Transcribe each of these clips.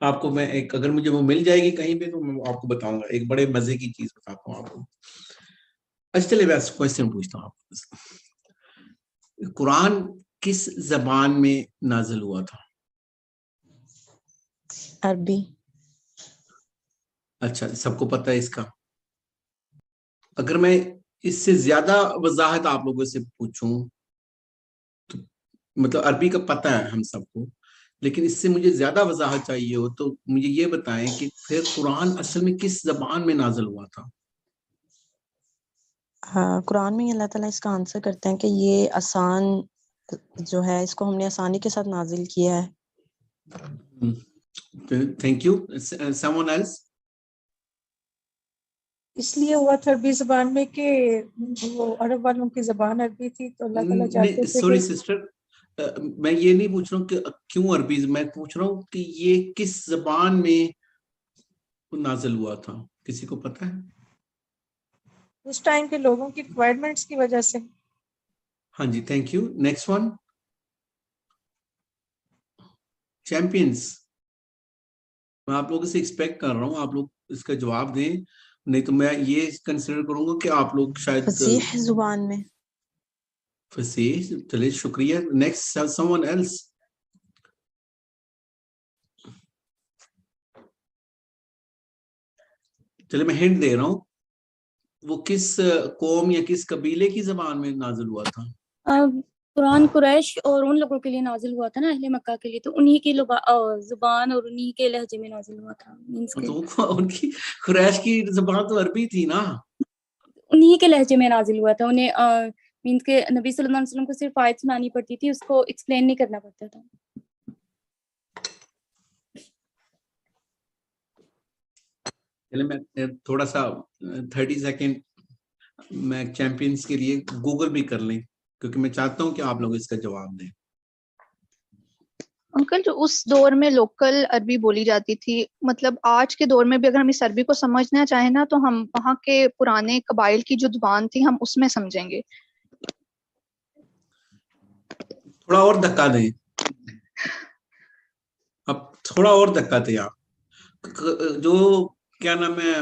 آپ کو میں ایک اگر مجھے وہ مل جائے گی کہیں پہ تو میں آپ کو بتاؤں گا، ایک بڑے مزے کی چیز بتاتا ہوں آپ کو. اچھا چلے میں کوشچن پوچھتا ہوں آپ کو، قرآن کس زبان میں نازل ہوا تھا؟ عربی. اچھا سب کو پتہ ہے اس کا؟ اگر میں اس سے زیادہ وضاحت آپ لوگوں سے پوچھوں تو مطلب عربی کا پتہ ہے ہم سب کو، لیکن اس سے مجھے زیادہ وضاحت چاہیے ہو تو مجھے یہ بتائیں کہ پھر قرآن اصل میں کس زبان میں نازل ہوا تھا؟ قرآن میں اللہ تعالیٰ اس کا آنسر کرتے ہیں کہ یہ آسان جو ہے اس کو ہم نے آسانی کے ساتھ نازل کیا ہے. Thank you. Someone else? اس لیے ہوا تھا عربی زبان میں کہ وہ عرب والوں کی زبان عربی تھی تو اللہ تعالیٰ چاہتے تھے سوری کہ سسٹر، میں یہ نہیں پوچھ رہا ہوں کہ کیوں عربی، میں پوچھ رہا ہوں کہ یہ کس زبان میں نازل ہوا تھا، کسی کو پتہ ہے؟ اس ٹائم کے لوگوں کی ریکوائرمنٹس کی وجہ سے. ہاں جی thank you. Next one champions. میں آپ لوگوں سے ایکسپیکٹ کر رہا ہوں آپ لوگ اس کا جواب دیں، نہیں تو میں یہ کنسیڈر کروں گا کہ آپ لوگ شاید فصیح زبان میں. فصیح. چلیے شکریہ. Next someone else. چلے میں ہنٹ دے رہا ہوں، وہ کس قوم یا کس قبیلے کی زبان میں نازل ہوا تھا؟ قرآن قریش اور ان لوگوں کے لیے نازل ہوا تھا نا، اہل مکہ کے لیے، تو انہی کی زبان اور انہی کے لہجے میں نازل ہوا تھا. تو ان کی قریش کی زبان تو عربی تھی نا. انہی کے لہجے میں نازل ہوا تھا. انہیں مینس کہ نبی صلی اللہ علیہ وسلم کو صرف آیت سنانی پڑتی تھی، اس کو ایکسپلین نہیں کرنا پڑتا تھا. چلے میں تھوڑا سا 30 سیکنڈ میں چیمپئنس کے لیے گوگل بھی کر لیں، کیونکہ میں چاہتا ہوں کہ آپ لوگ اس کا جواب دیں. انکل جو اس دور میں لوکل عربی بولی جاتی تھی، مطلب آج کے دور میں بھی اگر ہم اس عربی کو سمجھنا چاہیں نا تو ہم وہاں کے پرانے قبائل کی جو زبان تھی ہم اس میں سمجھیں گے. تھوڑا اور دھکا دیں، اب تھوڑا اور دھکا دیں آپ. جو کیا نام ہے،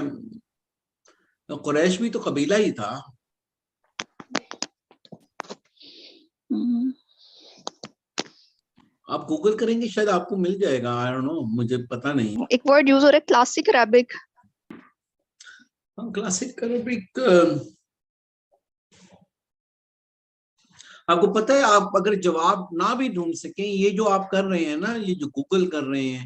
قریش بھی تو قبیلہ ہی تھا. آپ گوگل کریں گے شاید آپ کو مل جائے گا. I don't know، مجھے پتا نہیں. ایک ورڈ یوز ہو رہا ہے کلاسک عربک. Classic Arabic. آپ کو پتہ ہے آپ اگر جواب نہ بھی ڈھونڈ سکیں، یہ جو آپ کر رہے ہیں نا، یہ جو گوگل کر رہے ہیں،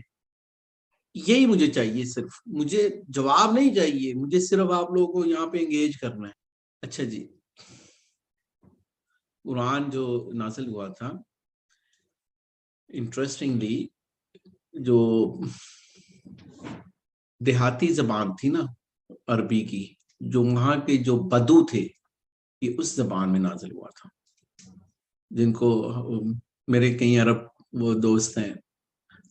یہی مجھے چاہیے. صرف مجھے جواب نہیں چاہیے، مجھے صرف آپ لوگوں کو یہاں پہ انگیج کرنا ہے. اچھا جی، قرآن جو نازل ہوا تھا انٹرسٹنگلی، جو دیہاتی زبان تھی نا عربی کی، جو وہاں کے جو بدو تھے، یہ اس زبان میں نازل ہوا تھا. جن کو میرے کئی عرب وہ دوست ہیں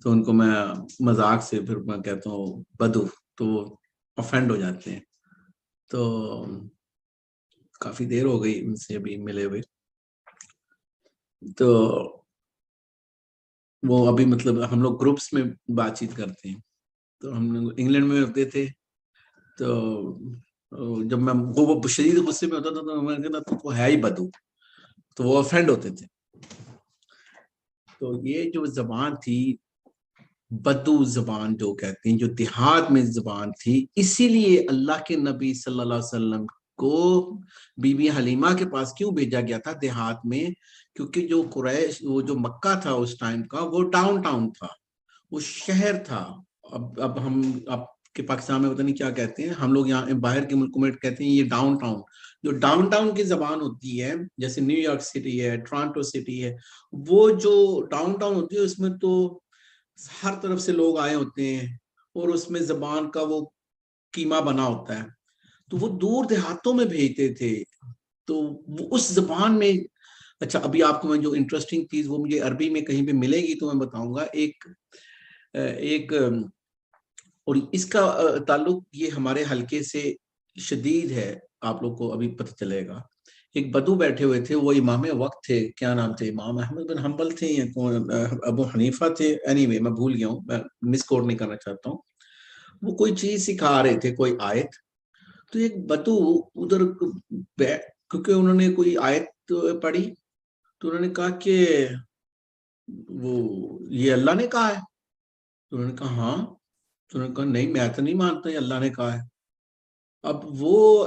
تو ان کو میں مذاق سے پھر میں کہتا ہوں بدو، تو وہ افینڈ ہو جاتے ہیں. تو کافی دیر ہو گئی ان سے ابھی ملے ہوئے، تو وہ ابھی مطلب ہم لوگ گروپس میں بات چیت کرتے ہیں. تو ہم لوگ انگلینڈ میں ہوتے تھے، تو جب میں وہ شدید غصے میں ہوتا تھا تو میں کہتا تو وہ ہے ہی بدو، تو وہ افینڈ ہوتے تھے. تو یہ جو زبان تھی بدو زبان جو کہتے ہیں، جو دیہات میں زبان تھی، اسی لیے اللہ کے نبی صلی اللہ علیہ وسلم کو بی بی حلیمہ کے پاس کیوں بھیجا گیا تھا دیہات میں؟ کیونکہ جو قریش، وہ جو مکہ تھا اس ٹائم کا، وہ ڈاؤن ٹاؤن تھا، وہ شہر تھا. اب ہم آپ کے پاکستان میں پتہ نہیں کیا کہتے ہیں، ہم لوگ یہاں باہر کے ملکوں میں کہتے ہیں یہ ڈاؤن ٹاؤن. جو ڈاؤن ٹاؤن کی زبان ہوتی ہے، جیسے نیو یارک سٹی ہے، ٹورانٹو سٹی ہے، وہ جو ڈاؤن ٹاؤن ہوتی ہے اس میں تو ہر طرف سے لوگ آئے ہوتے ہیں اور اس میں زبان کا وہ قیمہ بنا ہوتا ہے، تو وہ دور دیہاتوں میں بھیجتے تھے. تو وہ اس زبان میں. اچھا ابھی آپ کو میں جو انٹرسٹنگ چیز وہ مجھے عربی میں کہیں پہ ملے گی تو میں بتاؤں گا. ایک اور اس کا تعلق یہ ہمارے حلقے سے شدید ہے، آپ لوگ کو ابھی پتہ چلے گا. ایک بدو بیٹھے ہوئے تھے, وہ امام وقت تھے, کیا نام تھے, امام احمد بن حنبل تھے یا ابو حنیفہ تھے, اینی وے میں بھول گیا ہوں, میں مس کوٹ نہیں کرنا چاہتا ہوں. وہ کوئی چیز سکھا رہے تھے, کوئی آیت. تو ایک بدو ادھر, کیونکہ انہوں نے کوئی آیت پڑھی تو انہوں نے کہا کہ وہ یہ اللہ نے کہا ہے. تو انہوں نے کہا ہاں. تو انہوں نے کہا نہیں, میں تو نہیں مانتا یہ اللہ نے کہا ہے. اب وہ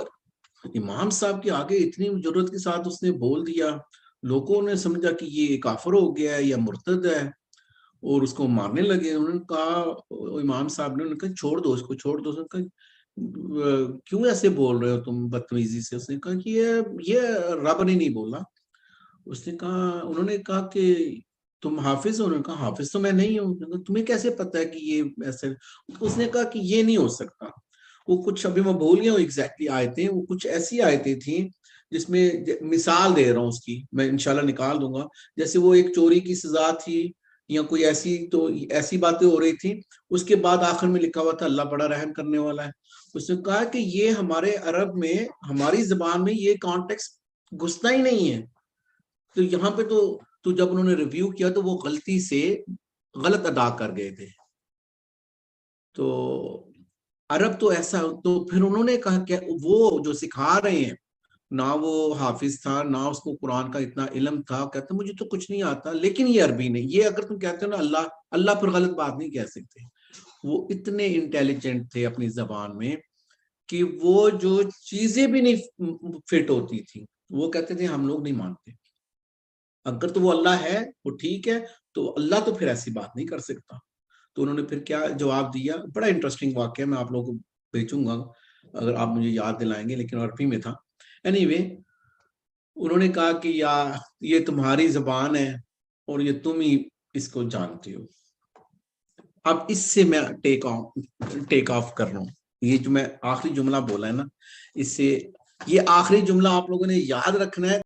امام صاحب کے آگے اتنی جرات کے ساتھ اس نے بول دیا, لوگوں نے سمجھا کہ یہ کافر ہو گیا ہے یا مرتد ہے اور اس کو مارنے لگے. انہوں نے کہا, امام صاحب نے کہا چھوڑ دو اس کو, چھوڑ دو. اس نے کہا کیوں ایسے بول رہے ہو تم بدتمیزی سے؟ اس نے کہا کہ یہ رب نے نہیں بولا. اس نے کہا, انہوں نے کہا کہ تم حافظ ہو؟ انہوں نے کہا حافظ تو میں نہیں ہوں. تمہیں کیسے پتا ہے کہ یہ ایسے؟ اس نے کہا کہ یہ نہیں ہو سکتا. وہ کچھ, ابھی میں بھول گیا ہوں ایگزیکٹلی آیتیں, وہ کچھ ایسی آیتیں تھیں جس میں, مثال دے رہا ہوں اس کی, میں انشاءاللہ نکال دوں گا. جیسے وہ ایک چوری کی سزا تھی یا کوئی ایسی, تو ایسی باتیں ہو رہی تھی. اس کے بعد آخر میں لکھا ہوا تھا اللہ بڑا رحم کرنے والا ہے. اس نے کہا کہ یہ ہمارے عرب میں, ہماری زبان میں یہ کانٹیکسٹ گھستا ہی نہیں ہے. تو یہاں پہ تو جب انہوں نے ریویو کیا تو وہ غلطی سے غلط ادا کر گئے تھے. تو عرب تو ایسا, تو پھر انہوں نے کہا کہ وہ جو سکھا رہے ہیں, نہ وہ حافظ تھا, نہ اس کو قرآن کا اتنا علم تھا, کہتے مجھے تو کچھ نہیں آتا, لیکن یہ عربی نہیں. یہ اگر تم کہتے ہو نا اللہ پر غلط بات نہیں کہہ سکتے. وہ اتنے انٹیلیجنٹ تھے اپنی زبان میں کہ وہ جو چیزیں بھی نہیں فٹ ہوتی تھی وہ کہتے تھے ہم لوگ نہیں مانتے. اگر تو وہ اللہ ہے وہ ٹھیک ہے, تو اللہ تو پھر ایسی بات نہیں کر سکتا. تو انہوں نے پھر کیا جواب دیا, بڑا انٹرسٹنگ واقعہ, میں آپ لوگوں کو بھیجوں گا اگر آپ مجھے یاد دلائیں گے, لیکن عربی میں تھا. اینی وے, انہوں نے کہا کہ یہ تمہاری زبان ہے اور یہ تم ہی اس کو جانتے ہو. اب اس سے میں ٹیک آف کر رہا ہوں. یہ جو میں آخری جملہ بولا ہے نا, اس سے, یہ آخری جملہ آپ لوگوں نے یاد رکھنا ہے.